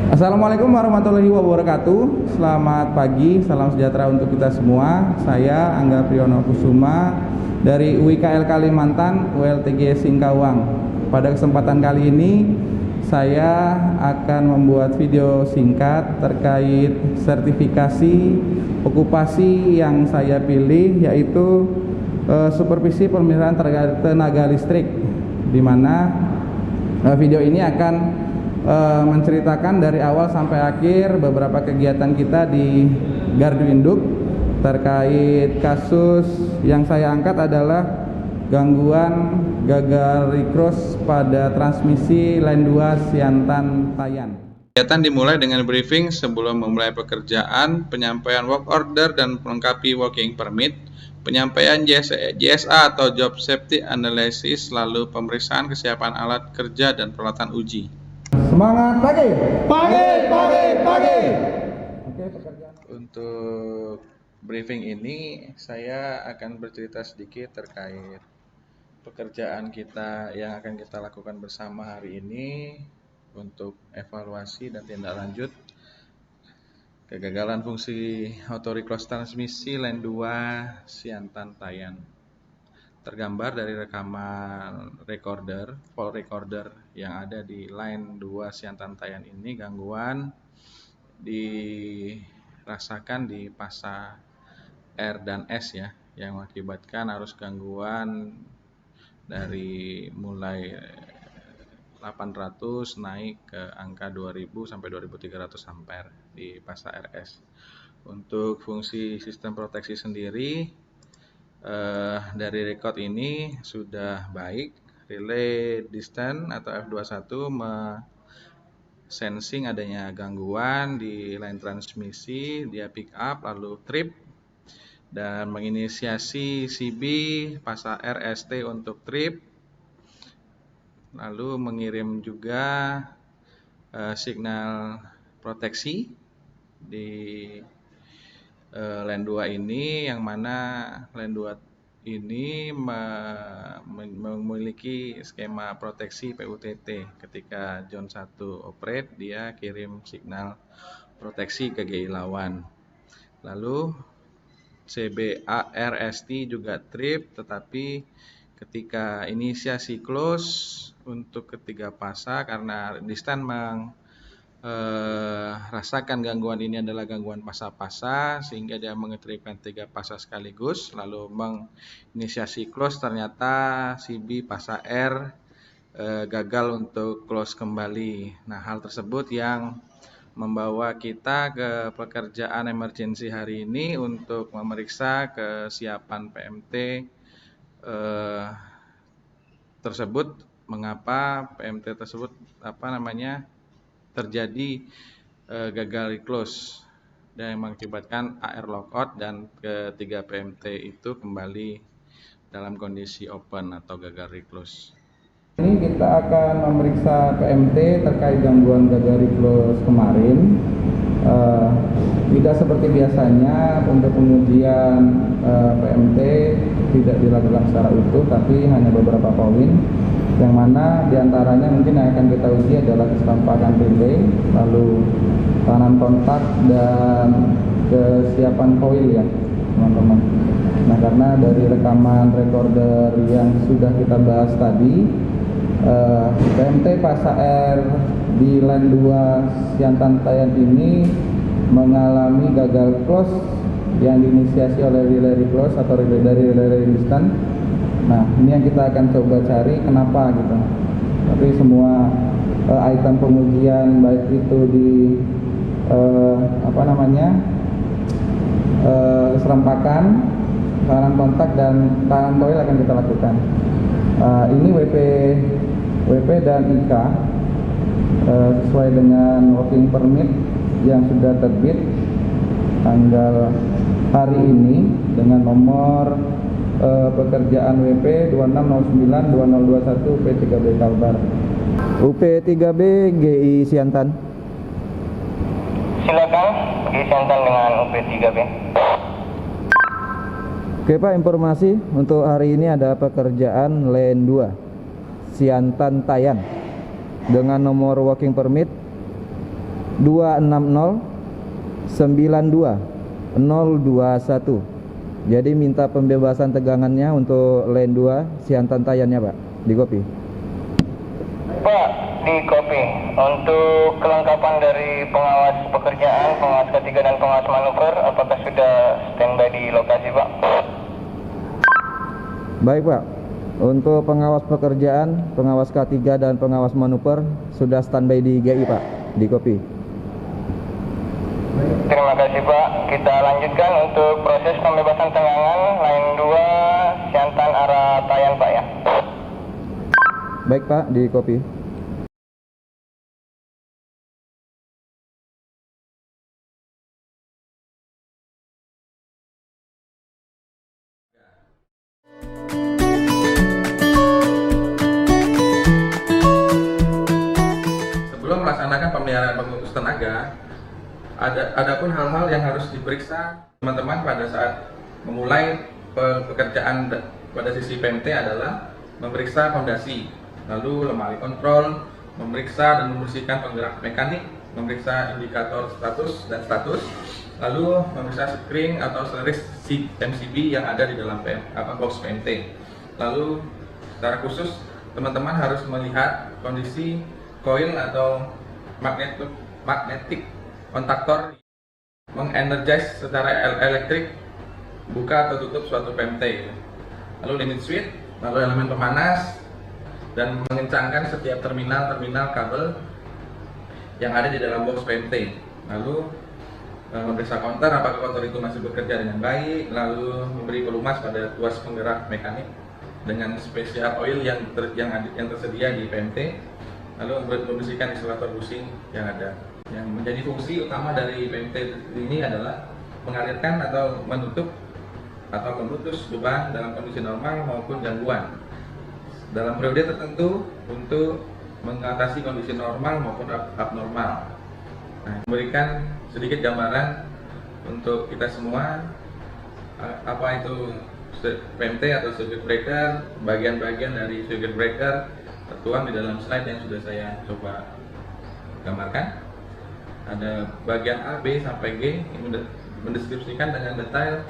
Assalamualaikum warahmatullahi wabarakatuh. Selamat pagi, salam sejahtera untuk kita semua. Saya Angga Priyono Kusuma dari UIKL Kalimantan, ULTG Singkawang. Pada kesempatan kali ini saya akan membuat video singkat terkait sertifikasi okupasi yang saya pilih, yaitu supervisi pemeliharaan tenaga listrik, di mana video ini akan menceritakan dari awal sampai akhir beberapa kegiatan kita di Gardu Induk terkait kasus yang saya angkat adalah gangguan gagal recross pada transmisi line 2 Siantan Tayan. Kegiatan dimulai dengan briefing sebelum memulai pekerjaan, penyampaian work order dan melengkapi working permit, penyampaian JSA atau Job Safety Analysis, lalu pemeriksaan kesiapan alat kerja dan peralatan uji. Semangat pagi. Oke, untuk briefing ini saya akan bercerita sedikit terkait pekerjaan kita yang akan kita lakukan bersama hari ini untuk evaluasi dan tindak lanjut kegagalan fungsi auto recross transmisi line 2 Siantan Tayan. Tergambar dari rekaman full recorder yang ada di line 2 Siantan Tayan ini, gangguan dirasakan di pasa R dan S ya, yang mengakibatkan arus gangguan dari mulai 800 naik ke angka 2000 sampai 2300 ampere di pasa RS. Untuk fungsi sistem proteksi sendiri, dari record ini sudah baik. Relay distance atau F21 sensing adanya gangguan di line transmisi, dia pick up lalu trip dan menginisiasi CB pasa RST untuk trip, lalu mengirim juga signal proteksi di line 2 ini, yang mana line 2 ini memiliki skema proteksi PUTT. Ketika John 1 operate, dia kirim signal proteksi ke GI lawan. Lalu CBARST juga trip, tetapi ketika inisiasi close untuk ketiga pasa, karena distan rasakan gangguan ini adalah gangguan pasa-pasa, sehingga dia mengetripkan 3 pasa sekaligus, lalu menginisiasi close, ternyata CB pasa R gagal untuk close kembali. Nah, hal tersebut yang membawa kita ke pekerjaan emergency hari ini untuk memeriksa kesiapan PMT tersebut. Mengapa PMT tersebut terjadi gagal reclose dan mengakibatkan AR lockout dan ketiga PMT itu kembali dalam kondisi open atau gagal reclose. Ini kita akan memeriksa PMT terkait gangguan gagal reclose kemarin. Tidak seperti biasanya untuk pengujian PMT tidak dilakukan secara utuh, tapi hanya beberapa poin, yang mana diantaranya mungkin yang akan kita uji adalah kesempakan relay, lalu tahanan kontak, dan kesiapan koil ya teman-teman. Nah, karena dari rekaman recorder yang sudah kita bahas tadi, PMT pasa R di line 2 Siantan Tayan ini mengalami gagal close yang diinisiasi oleh relay reclose atau relay dari relay distance. Nah, ini yang kita akan coba cari kenapa gitu. Tapi semua item pengujian baik itu di keserempakan, tahanan kontak, dan tahanan koil akan kita lakukan. Ini WP dan IK sesuai dengan working permit yang sudah terbit tanggal hari ini dengan nomor pekerjaan WP 2609-2021 P3B Kalbar. UP3B GI Siantan. Silakan GI Siantan dengan UP3B. Oke Pak, informasi untuk hari ini ada pekerjaan line 2 Siantan Tayan dengan nomor working permit 260 92 021. Jadi minta pembebasan tegangannya untuk lane 2 Siantan Tayannya, Pak, di kopi. Pak, di kopi. Untuk kelengkapan dari pengawas pekerjaan, pengawas ketiga dan pengawas manuver, apakah sudah standby di lokasi, Pak? Baik, Pak. Untuk pengawas pekerjaan, pengawas K3 dan pengawas manuver sudah standby di GI, Pak, di kopi. Terima kasih, Pak. Kita lanjutkan untuk proses pembebasan tegangan line 2 Siantan arah Tayan, Pak, ya. Baik, Pak, di kopi. Sebelum melaksanakan pemeliharaan pemutus tenaga, adapun hal-hal yang harus diperiksa teman-teman pada saat memulai pekerjaan pada sisi PMT adalah memeriksa fondasi, lalu lemari kontrol, memeriksa dan membersihkan penggerak mekanik, memeriksa indikator status, lalu memeriksa screen atau series MCB yang ada di dalam box PMT. Lalu secara khusus teman-teman harus melihat kondisi koil atau magnetic kontaktor mengenergize secara elektrik buka atau tutup suatu PMT, lalu limit switch, lalu elemen pemanas, dan mengencangkan setiap terminal kabel yang ada di dalam box PMT. Lalu memeriksa konter apakah konter itu masih bekerja dengan baik, lalu memberi pelumas pada tuas penggerak mekanik dengan spesial oil yang tersedia di PMT, lalu membersihkan isolator busing yang ada. Yang menjadi fungsi utama dari PMT ini adalah mengalirkan atau menutup atau memutus beban dalam kondisi normal maupun gangguan dalam periode tertentu untuk mengatasi kondisi normal maupun abnormal. Nah, memberikan sedikit gambaran untuk kita semua apa itu PMT atau circuit breaker, bagian-bagian dari circuit breaker tertuang di dalam slide yang sudah saya coba gambarkan. Ada bagian A, B sampai G ini mendeskripsikan dengan detail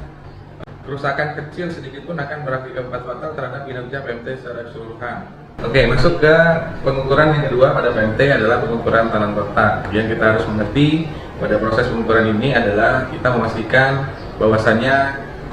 kerusakan kecil sedikit pun akan berakibat fatal terhadap kinerja PMT secara keseluruhan. Oke, masuk ke pengukuran yang kedua pada PMT adalah pengukuran tahanan kontak. Yang kita harus mengerti pada proses pengukuran ini adalah kita memastikan bahwasannya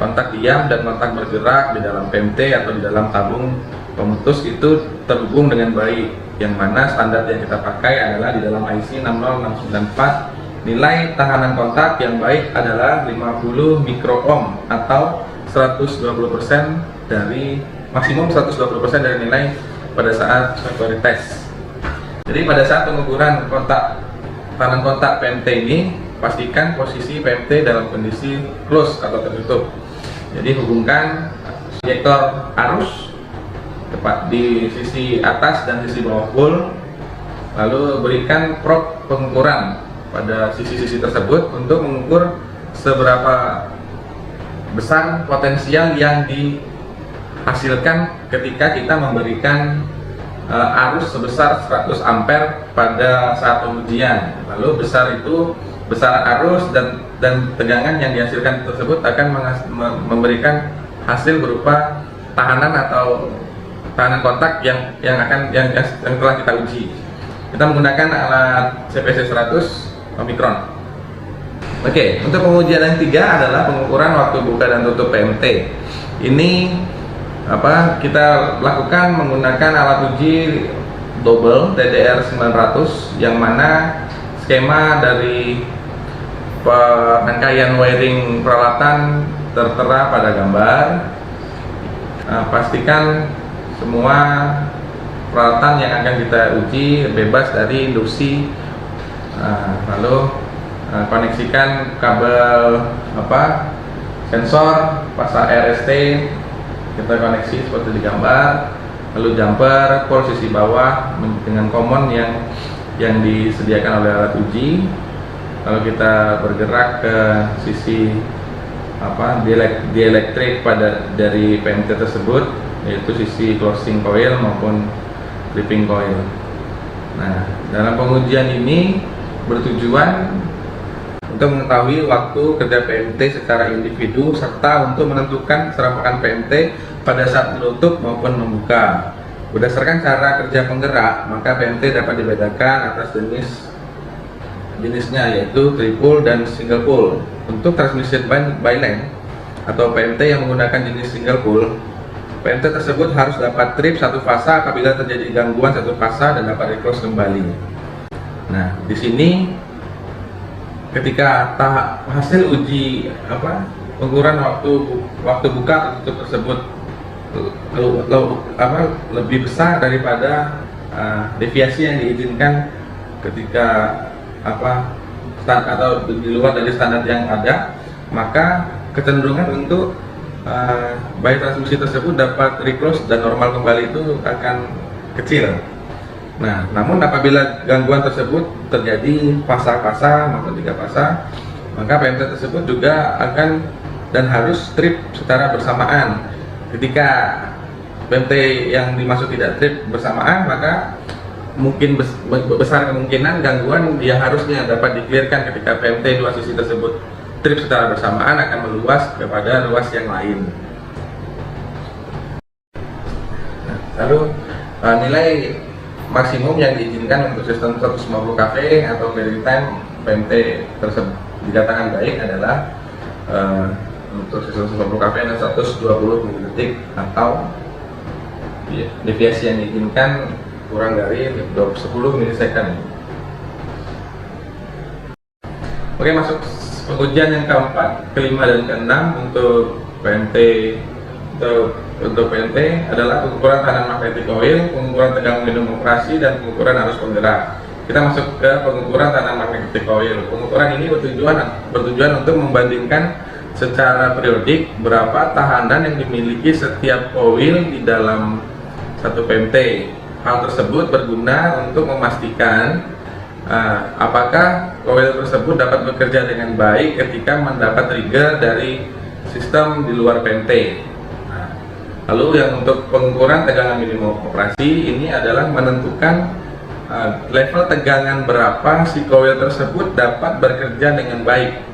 kontak diam dan kontak bergerak di dalam PMT atau di dalam tabung pemutus itu terhubung dengan baik. Yang mana standar yang kita pakai adalah di dalam IC 60694, nilai tahanan kontak yang baik adalah 50 mikroohm atau 120% dari maksimum 120% dari nilai pada saat factory test. Jadi pada saat pengukuran tahanan kontak PMT ini, pastikan posisi PMT dalam kondisi close atau tertutup. Jadi hubungkan injektor arus tepat di sisi atas dan sisi bawah pool, lalu berikan probe pengukuran pada sisi-sisi tersebut untuk mengukur seberapa besar potensial yang dihasilkan ketika kita memberikan arus sebesar 100 ampere pada saat pengujian. Lalu besar arus dan tegangan yang dihasilkan tersebut akan memberikan hasil berupa tahanan atau tahanan kontak yang telah kita uji. Kita menggunakan alat CPC 100 Omicron. Oke, untuk pengujian yang ketiga adalah pengukuran waktu buka dan tutup PMT. Ini kita lakukan menggunakan alat uji double DDR 900 yang mana skema dari rangkaian wiring peralatan tertera pada gambar. Pastikan semua peralatan yang akan kita uji bebas dari induksi. Lalu koneksikan kabel sensor pasang RST, kita koneksi seperti di gambar. Lalu jumper posisi bawah dengan common yang disediakan oleh alat uji. Lalu kita bergerak ke sisi dielektrik dari PMT tersebut, yaitu sisi closing coil maupun tripping coil. Nah, dalam pengujian ini bertujuan untuk mengetahui waktu kerja PMT secara individu serta untuk menentukan keseramakan PMT pada saat menutup maupun membuka. Berdasarkan cara kerja penggerak, maka PMT dapat dibedakan atas jenisnya, yaitu triple dan single pull. Untuk transmission by line atau PMT yang menggunakan jenis single pull, PMT tersebut harus dapat trip satu fasa apabila terjadi gangguan satu fasa dan dapat di-close kembali. Nah, di sini ketika hasil uji pengukuran waktu buka tutup tersebut lebih besar daripada deviasi yang diizinkan ketika atau di luar dari standar yang ada, maka kecenderungan untuk bayi transmisi tersebut dapat reclose dan normal kembali itu akan kecil. Nah, namun apabila gangguan tersebut terjadi fasa-fasa maupun 3 fasa, maka PMT tersebut juga akan dan harus trip secara bersamaan. Ketika PMT yang dimaksud tidak trip bersamaan, maka mungkin besar kemungkinan gangguan yang harusnya dapat di-clearkan ketika PMT dua sisi tersebut trip secara bersamaan akan meluas kepada ruas yang lain. Nah, lalu nilai maksimum yang diizinkan untuk sistem 150 kV atau maritime PMT tersebut dikatakan baik adalah untuk sistem 150 kV dan 120 mili atau deviasi yang diizinkan kurang dari 10 milisecond. Oke, masuk pengujian yang keempat, kelima dan keenam untuk PMT. Untuk PMT adalah pengukuran tahanan magnetic coil, pengukuran tegangan minimum operasi, dan pengukuran arus penggerak. Kita masuk ke pengukuran tahanan magnetic coil. Pengukuran ini bertujuan untuk membandingkan secara periodik berapa tahanan yang dimiliki setiap coil di dalam satu PMT. Hal tersebut berguna untuk memastikan apakah coil tersebut dapat bekerja dengan baik ketika mendapat trigger dari sistem di luar PMT. Lalu yang untuk pengukuran tegangan minimum operasi ini adalah menentukan level tegangan berapa si coil tersebut dapat bekerja dengan baik.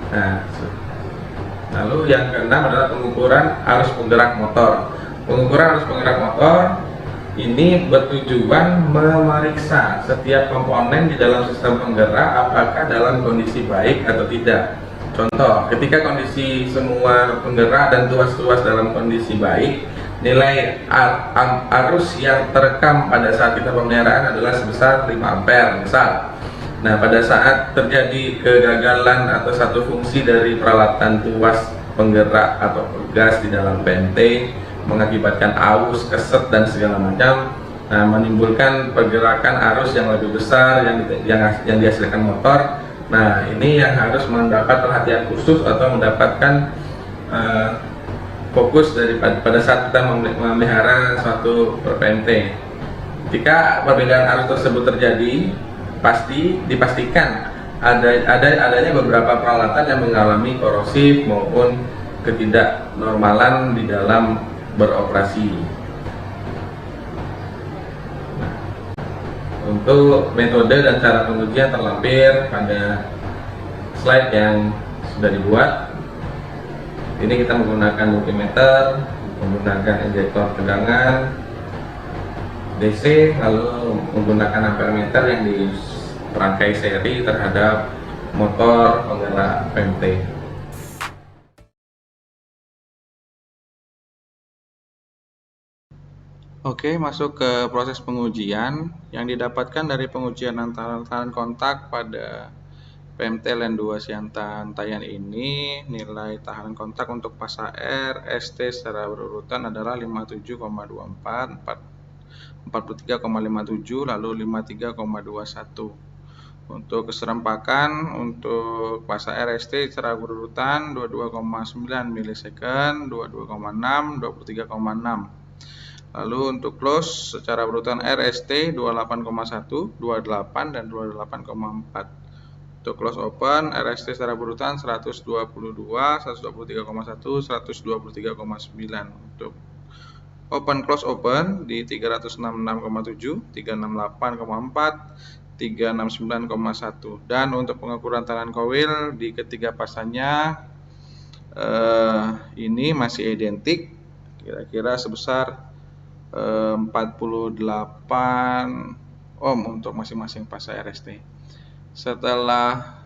Nah, lalu yang keenam adalah pengukuran arus penggerak motor. Pengukuran arus penggerak motor ini bertujuan memeriksa setiap komponen di dalam sistem penggerak apakah dalam kondisi baik atau tidak. Contoh, ketika kondisi semua penggerak dan tuas-tuas dalam kondisi baik, nilai arus yang terekam pada saat kita pemeliharaan adalah sebesar 5 ampere misal. Nah, pada saat terjadi kegagalan atau satu fungsi dari peralatan tuas penggerak atau gas di dalam PMT mengakibatkan aus, keset, dan segala macam, menimbulkan pergerakan arus yang lebih besar yang dihasilkan motor. Nah, ini yang harus mendapat perhatian khusus atau mendapatkan fokus pada saat kita memelihara suatu PMT. Jika perbedaan arus tersebut terjadi, dipastikan adanya beberapa peralatan yang mengalami korosif maupun ketidaknormalan di dalam beroperasi. Untuk metode dan cara pengujian terlampir pada slide yang sudah dibuat. Ini kita menggunakan multimeter, menggunakan injektor tegangan DC, lalu menggunakan ampermeter yang dirangkai seri terhadap motor penggerak PMT. Oke, masuk ke proses pengujian. Yang didapatkan dari pengujian tahanan kontak pada PMT LAN 2 Siantan Tayan ini, nilai tahanan kontak untuk fasa R, ST secara berurutan adalah 57,24, 43,57, lalu 53,21. Untuk keserempakan untuk fasa R, ST secara berurutan 22,9 milisecond, 22,6, 23,6. Lalu untuk close secara berurutan RST 28,1, 28 dan 28,4. Untuk close open RST secara berurutan 122, 123,1, 123,9. Untuk open close open di 366,7, 368,4, 369,1. Dan untuk pengukuran tahanan coil di ketiga pasanya ini masih identik, kira-kira sebesar 48 ohm untuk masing-masing pasa RST. Setelah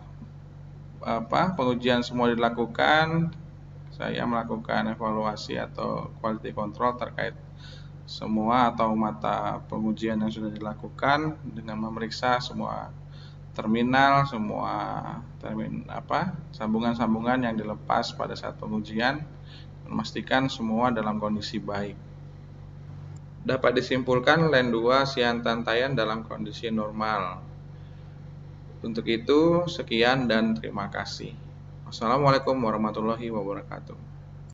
pengujian semua dilakukan, saya melakukan evaluasi atau quality control terkait semua atau mata pengujian yang sudah dilakukan dengan memeriksa semua terminal, semua sambungan-sambungan yang dilepas pada saat pengujian, memastikan semua dalam kondisi baik. Dapat disimpulkan line 2 Siantan Tayan dalam kondisi normal. Untuk itu, sekian dan terima kasih. Wassalamualaikum warahmatullahi wabarakatuh.